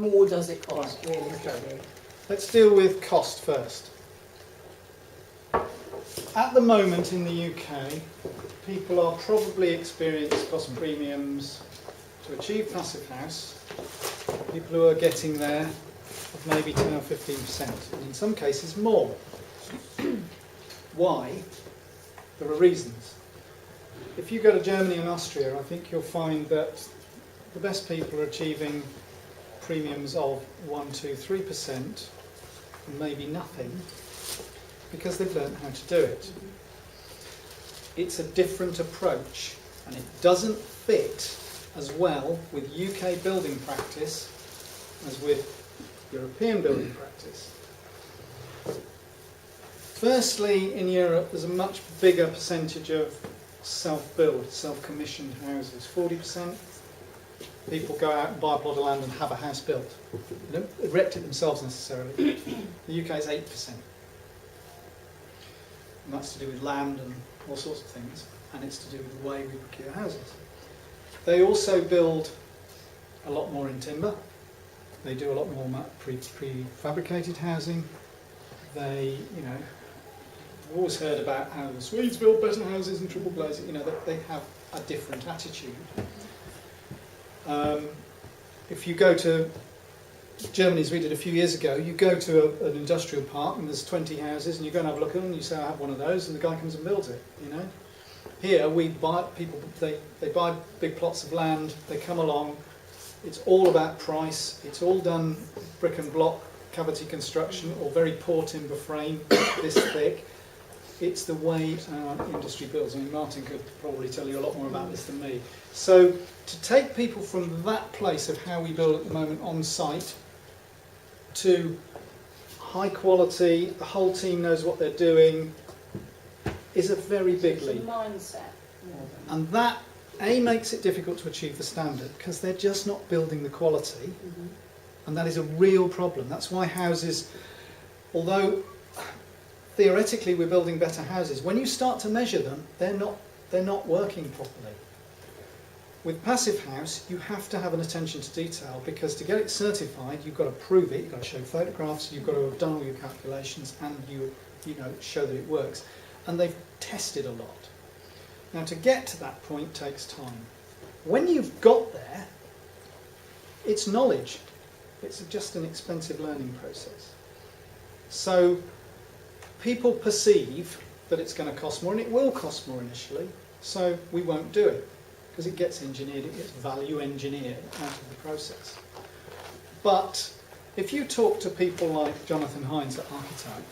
more does it cost, Right. realistically? Let's deal with cost first. At the moment in the UK, people are probably experiencing cost premiums to achieve passive house. People who are getting there of maybe 10 or 15%, and in some cases more. Why? There are reasons. If you go to Germany and Austria, I think you'll find that the best people are achieving premiums of 1, 2, 3%, and maybe nothing, because they've learned how to do it. It's a different approach, and it doesn't fit as well with UK building practice as with European building practice. Firstly, in Europe, there's a much bigger percentage of self-build, self-commissioned houses. 40% people go out and buy a plot of land and have a house built. They don't erect it themselves necessarily. The UK is 8%. And that's to do with land and all sorts of things, and it's to do with the way we procure houses. They also build a lot more in timber. They do a lot more prefabricated housing. They, I've always heard about how the Swedes build better houses and triple glazing. They have a different attitude. If you go to Germany, as we did a few years ago, you go to an industrial park and there's 20 houses, and you go and have a look at them and you say, I have one of those, and the guy comes and builds it. Here we buy they buy big plots of land, they come along, it's all about price, it's all done brick and block cavity construction or very poor timber frame, this thick. It's the way our industry builds. Martin could probably tell you a lot more about this than me. So to take people from that place of how we build at the moment on site to high quality, the whole team knows what they're doing, is a very big leap. It's a mindset. And that, A, makes it difficult to achieve the standard because they're just not building the quality. And that is a real problem. That's why houses, although theoretically we're building better houses, when you start to measure them, they're not working properly. With Passive House, you have to have an attention to detail, because to get it certified, you've got to prove it, you've got to show photographs, you've got to have done all your calculations, and you show that it works. And they've tested a lot. Now, to get to that point takes time. When you've got there, it's knowledge. It's just an expensive learning process. So people perceive that it's going to cost more, and it will cost more initially, so we won't do it, because it gets engineered, it gets value engineered out of the process. But if you talk to people like Jonathan Hines at Architect,